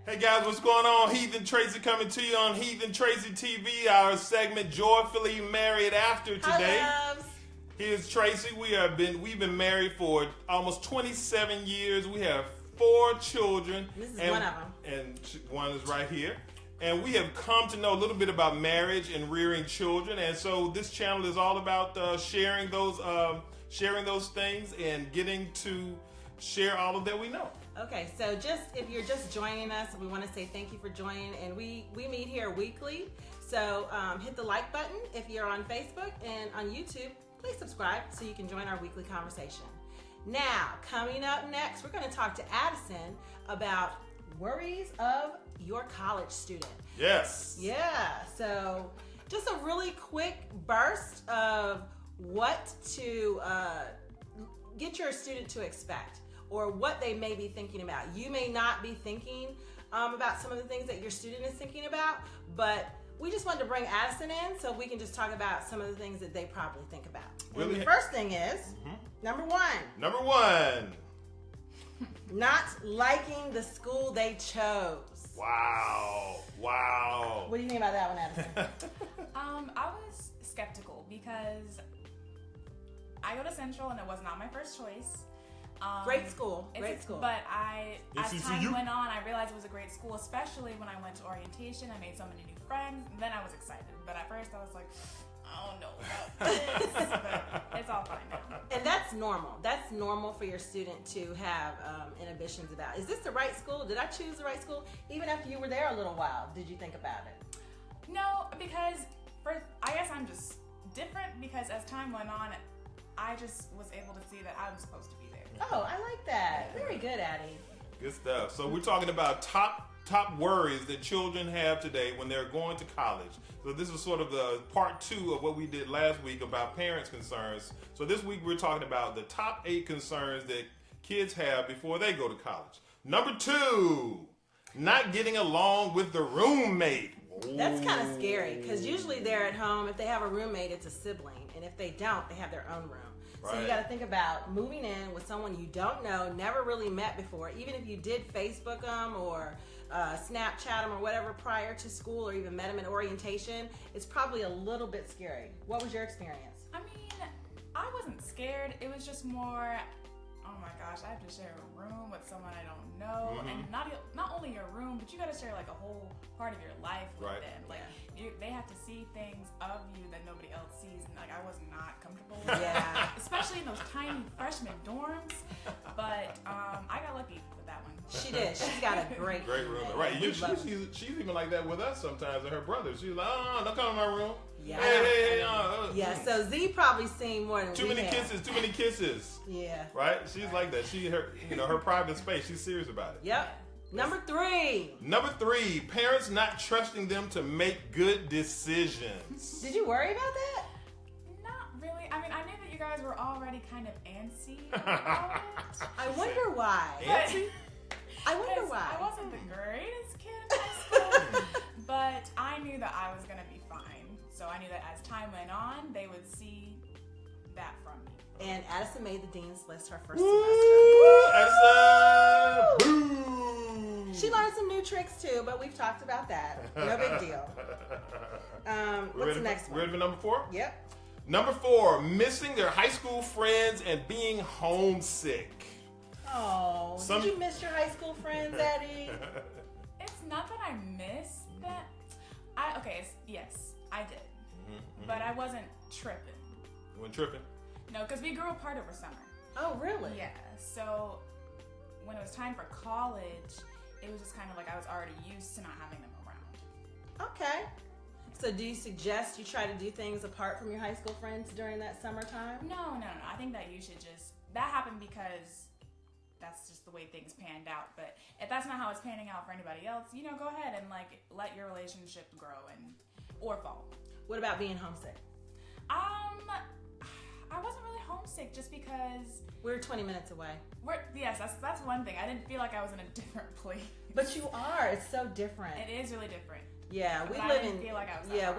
Hey guys, what's going on? Heathen Tracy coming to you on Heathen Tracy TV, our segment Joyfully Married After today. Hi, loves. Here's Tracy. We've been married for almost 27 years. We have 4 children. This is one of them. And one is right here. And we have come to know a little bit about marriage and rearing children. And so this channel is all about sharing those things and getting to share all of that we know. Okay, so if you're just joining us, we want to say thank you for joining. And we meet here weekly. So hit the like button if you're on Facebook, and on YouTube, please subscribe so you can join our weekly conversation. Now, coming up next, we're going to talk to Addison about worries of your college student. Yes. Yeah, so just a really quick burst of what to get your student to expect, or what they may be thinking about. You may not be thinking about some of the things that your student is thinking about, but we just wanted to bring Addison in so we can just talk about some of the things that they probably think about. Really? And the first thing is, number one, not liking the school they chose. Wow. What do you think about that one, Addison? I was skeptical because I go to Central and it was not my first choice. Great school. But as time went on, I realized it was a great school, especially when I went to orientation. I made so many new friends, and then I was excited. But at first, I was like, I don't know about this. But it's all fine now. And that's normal. That's normal for your student to have inhibitions about. Is this the right school? Did I choose the right school? Even after you were there a little while, did you think about it? No, because I guess I'm just different, because as time went on, I just was able to see that I was supposed to be there. Oh, I like that. Very good, Addie. Good stuff. So we're talking about top worries that children have today when they're going to college. So this is sort of the part 2 of what we did last week about parents' concerns. So this week we're talking about the top 8 concerns that kids have before they go to college. Number 2, not getting along with the roommate. That's kind of scary, because usually they're at home. If they have a roommate, it's a sibling. And if they don't, they have their own room. So you got to think about moving in with someone you don't know, never really met before. Even if you did Facebook them or Snapchat them or whatever prior to school, or even met them in orientation, it's probably a little bit scary. What was your experience? I mean, I wasn't scared. It was just more, oh my gosh, I have to share a room with someone I don't know. And not only your room, but you got to share like a whole part of your life with them. Like they have to see things of you that nobody else sees, and like I was not comfortable with that. Especially in those tiny freshman dorms. But I got lucky with that one. She did. She's got a great room. Right. She's even like that with us sometimes, and her brother. She's like, don't come in my room. Yeah. Hey. Yeah, so Z probably seen more than too many kisses. Yeah. Right? She's like that. Her private space. She's serious about it. Yep. Number 3, parents not trusting them to make good decisions. Did you worry about that? Not really. I mean, I knew that you guys were already kind of antsy about it. I wonder why. Antsy? I wonder why. I wasn't the greatest kid in high school, but I knew that I was going to be fine. So I knew that as time went on, they would see that from me. And Addison made the dean's list her first semester. Addison! Boo! She learned some new tricks too, but we've talked about that. No big deal. What's the next one? Ready for number 4? Yep. Number 4, missing their high school friends and being homesick. Oh, did you miss your high school friends, Addie? It's not that I missed that. Yes, I did. But I wasn't tripping. You weren't tripping? No, because we grew apart over summer. Oh, really? Yeah. So when it was time for college, it was just kind of like I was already used to not having them around. Okay. So do you suggest you try to do things apart from your high school friends during that summertime? No. I think that you should that happened because that's just the way things panned out. But if that's not how it's panning out for anybody else, go ahead and like let your relationship grow or fall. What about being homesick? I wasn't really homesick just because we're 20 minutes away. Yes, that's one thing. I didn't feel like I was in a different place. But you are. It's so different. It is really different. Yeah, we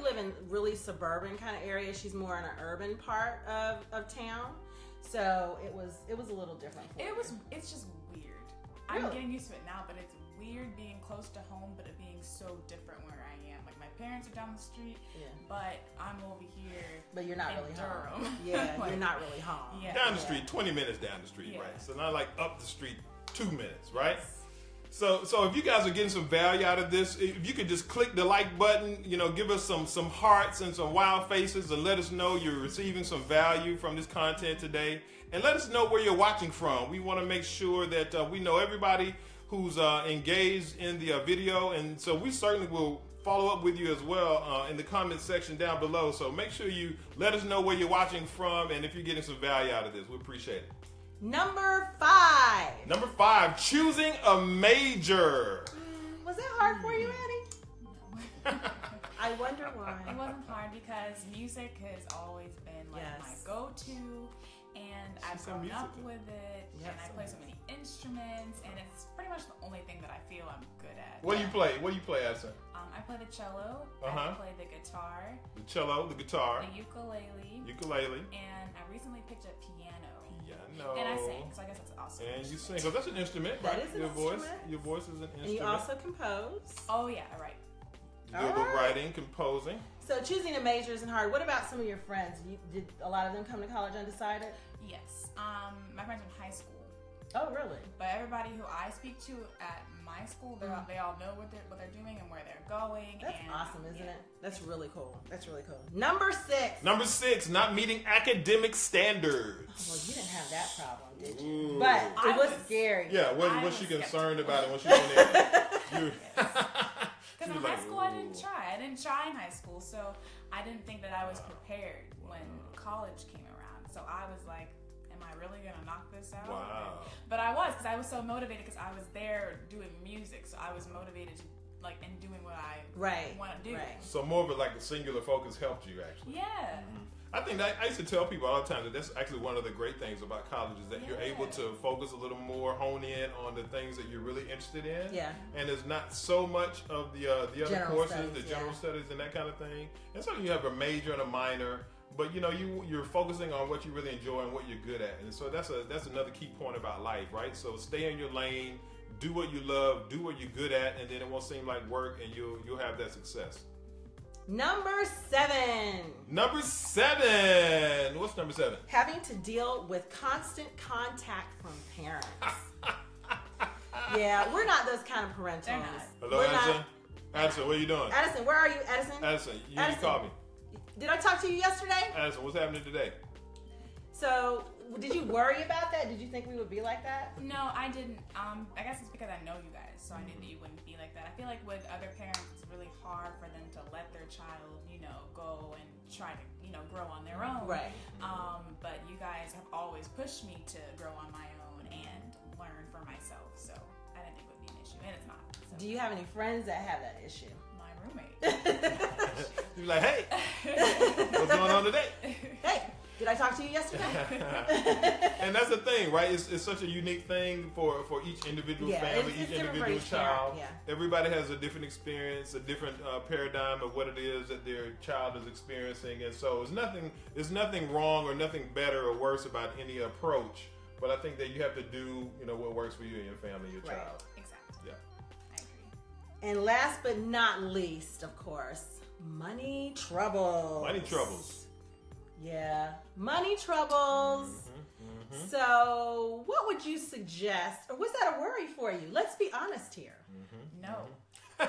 live in really suburban kind of area. She's more in an urban part of town. So it was a little different for me. It's just weird. Really? I'm getting used to it now, but it's weird being close close to home, but it being so different where I am. Like my parents are down the street, but I'm over here. But you're not really Durham. home. Yeah, like, you're not really home. Yeah. Down the street, 20 minutes down the street, right? So not like up the street 2 minutes, right? So if you guys are getting some value out of this, if you could just click the like button, give us some hearts and some wild faces and let us know you're receiving some value from this content today. And let us know where you're watching from. We want to make sure that we know everybody who's engaged in the video. And so we certainly will follow up with you as well in the comment section down below. So make sure you let us know where you're watching from and if you're getting some value out of this. We appreciate it. Number 5. Number 5, choosing a major. Was that hard for you, Addie? No. I wonder why. It wasn't hard because music has always been like my go-to, and I've grown up with it, and I play so many instruments, and it's pretty much the only thing that I feel I'm good at. What do you play? What do you play, Addison? I play the cello. I play the guitar. The cello, the guitar. The ukulele. Ukulele. And I recently picked up piano. Piano. And I sing, so I guess that's also. And you sing, because that's an instrument, that right? Is an your instrument. Your voice is an instrument. And you also compose. Oh yeah, right. You do a little writing, composing. So choosing a major isn't hard. What about some of your friends? Did a lot of them come to college undecided? Yes. My friends in high school. Oh, really? But everybody who I speak to at my school, they all know what they're doing and where they're going. That's awesome, isn't it? That's really cool. That's really cool. Number 6. Number 6, not meeting academic standards. Well, you didn't have that problem, did you? Ooh. But it was scary. Yeah, was she concerned about it when she went in? Because in high school, I didn't try. I didn't try in high school, so I didn't think that I was prepared when college came around. So I was like, am I really going to knock this out? Wow. But I was, because I was so motivated because I was there doing music. So I was motivated to, and doing what I want to do. Right. So more of a singular focus helped you, actually. Yeah. Mm-hmm. I think that I used to tell people all the time that that's actually one of the great things about college is that you're able to focus a little more, hone in on the things that you're really interested in. Yeah. And there's not so much of the other general courses, studies, the general studies and that kind of thing. And so you have a major and a minor, but you're focusing on what you really enjoy and what you're good at. And so that's another key point about life, right? So stay in your lane, do what you love, do what you're good at, and then it won't seem like work, and you'll have that success. Number 7. Number 7. What's number 7? Having to deal with constant contact from parents. Yeah, we're not those kind of parentals. They're not. Hello, Addison? Addison, what are you doing? Addison, where are you, Addison? Addison, you called me. Did I talk to you yesterday? Addison, what's happening today? So, did you worry about that? Did you think we would be like that? No, I didn't. I guess it's because I know you guys, so I knew that you wouldn't be like that. I feel like with other parents, it's really hard for them to let their child, go and try to, grow on their own. Right. But you guys have always pushed me to grow on my own and learn for myself, so I didn't think it would be an issue, and it's not. So. Do you have any friends that have that issue? My roommate. You're like, hey, what's going on today? Hey, did I talk to you yesterday? And that's the thing, right? It's such a unique thing for each individual family, each individual child. Yeah. Everybody has a different experience, a different paradigm of what it is that their child is experiencing, and so there's nothing wrong or nothing better or worse about any approach. But I think that you have to do, what works for you and your family, your child. Exactly. Yeah. I agree. And last but not least, of course, money troubles. Money troubles. Yeah, money troubles. Mm-hmm. So, what would you suggest, or was that a worry for you? Let's be honest here. Mm-hmm. No. I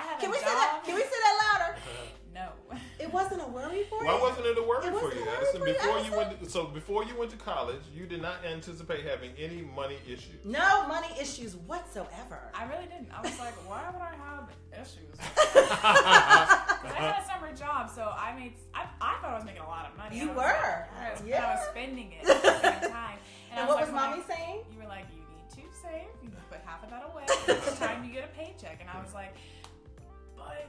have Can a we job. say that? Can we say that louder? No. It wasn't a worry for you. Why wasn't it a worry It for wasn't you, a worry Addison? for you, Before you went to college, you did not anticipate having any money issues. No money issues whatsoever. I really didn't. I was like, why would I have issues? I had a summer job, so I thought I was making a lot of money. You I was were. Like, Yeah. I was spending it at the same time. And I what was like, mommy saying? You were like, you need to save. You need to put half of that away. It's time you get a paycheck. And I was like, but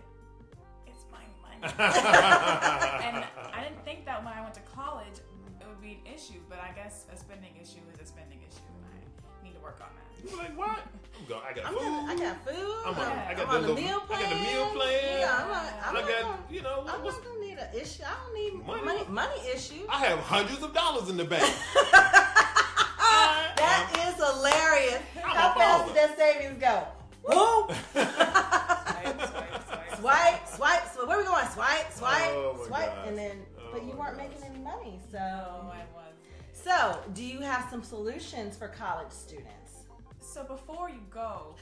it's my money. And I didn't think that when I went to college, it would be an issue. But I guess a spending issue is a spending issue. And I need to work on that. You were like, what? I got food. I got food. I got I'm on the the meal plan. I got the meal plan. Yeah, I'm not gonna need an issue. I don't need money issue. I have hundreds of dollars in the bank. That is hilarious. I'm How a fast baller. did that savings go? Woo! Swipe. Swipe. So where we going? Swipe. Oh my Swipe. gosh. And then, but you Oh weren't my making gosh. any money, so. No, I was. So, do you have some solutions for college students? So before you go,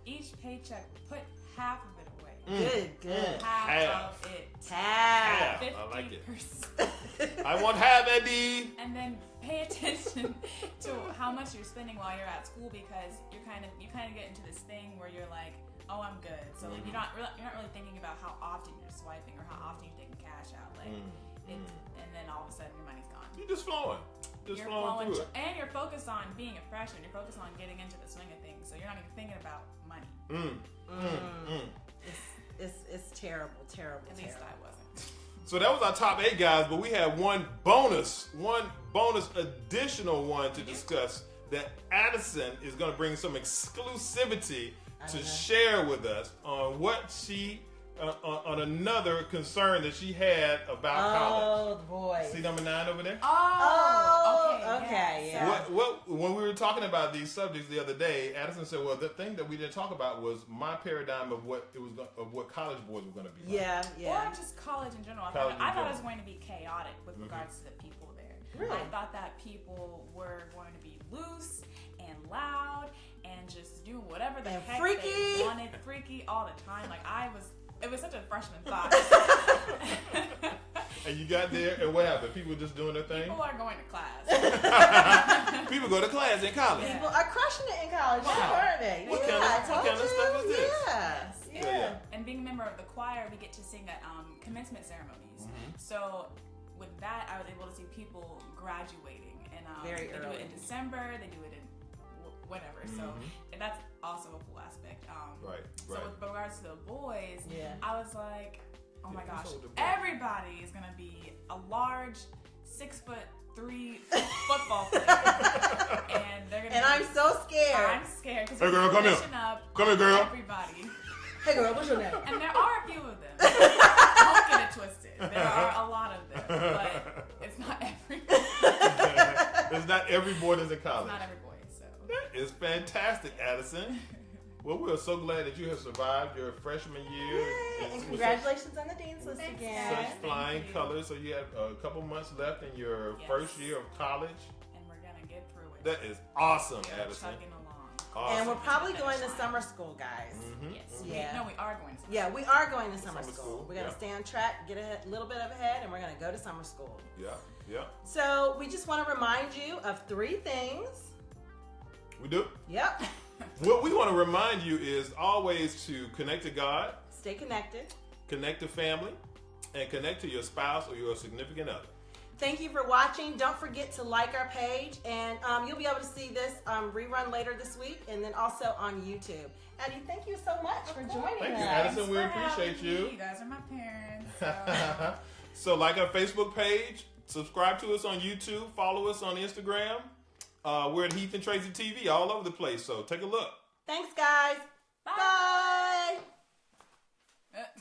each paycheck, put half of it away. Good. Half of it. Half. I like it. 50%. I want half, Eddie. And then pay attention to how much you're spending while you're at school, because you kind of get into this thing where you're like, oh, I'm good. So like you're not really thinking about how often you're swiping or how often you're taking cash out. Like and then all of a sudden your money's gone. You're just flowing. You're flowing through it. and you're focused on being a freshman. You're focused on getting into the swing of things. So you're not even thinking about money. It's terrible. At least I wasn't. So that was our top 8 guys, but we have one bonus additional one to discuss that Addison is going to bring some exclusivity to share with us on what she on another concern that she had about college. Oh boy. See number 9 over there? Okay. Yeah. What when we were talking about these subjects the other day, Addison said, "Well, the thing that we didn't talk about was my paradigm of what college boys were going to be like." Yeah. Or just college in general. I College thought in it was general. going to be chaotic with regards to the people there. Really? I thought that people were going to be loose and loud and just do whatever the And heck freaky. they wanted, freaky all the time. Like it was such a freshman thought. And you got there, and what happened? People just doing their thing? People are going to class. People go to class in college. Yeah. People are crushing it in college, Wow. aren't they? What yeah, kind of- I what told kind of you. stuff is this? Yeah. And being a member of the choir, we get to sing at commencement ceremonies. So with that, I was able to see people graduating, and Very they do early. it in December. They do it in whatever. So and that's also a cool aspect. Right. So with regards to the boys, Yeah. I was like, oh my Yeah, gosh, who's older boy? everybody is gonna be a large 6'3" football player, and they're gonna. And I'm so scared. I'm scared because Hey, girl, come here. Come here, girl. Everybody. Hey girl, what's your name? And there are a few of them. Don't get it twisted. There are a lot of them, but it's not every. It's not every boy that's in It's college. not every boy. So. That is fantastic, Addison. Well, we are so glad that you have survived your freshman year. Yay. And with congratulations on the Dean's List Thanks, again. Such Thank flying you. colors. So you have a couple months left in your Yes. first year of college. And we're gonna get through it. That is awesome, We're Addison. chugging along. Awesome. And we're probably Finish going to line. summer school, guys. Yes. Yeah. We are going to. Yeah, we are going to summer Summer school. school, We're going to yeah. stay on track, get a little bit of ahead, and we're going to go to summer school. Yeah. So we just want to remind you of 3 things. We do. Yep. What we want to remind you is always to connect to God, Stay connected. connect to family, and connect to your spouse or your significant other. Thank you for watching. Don't forget to like our page, and you'll be able to see this rerun later this week, and then also on YouTube. Addie, thank you so much for joining Thank you, us. Addison. We Thanks for appreciate having you. me. You guys are my parents. So. So like our Facebook page, subscribe to us on YouTube, follow us on Instagram. We're at Heath and Tracy TV all over the place, so take a look. Thanks, guys. Bye. Bye.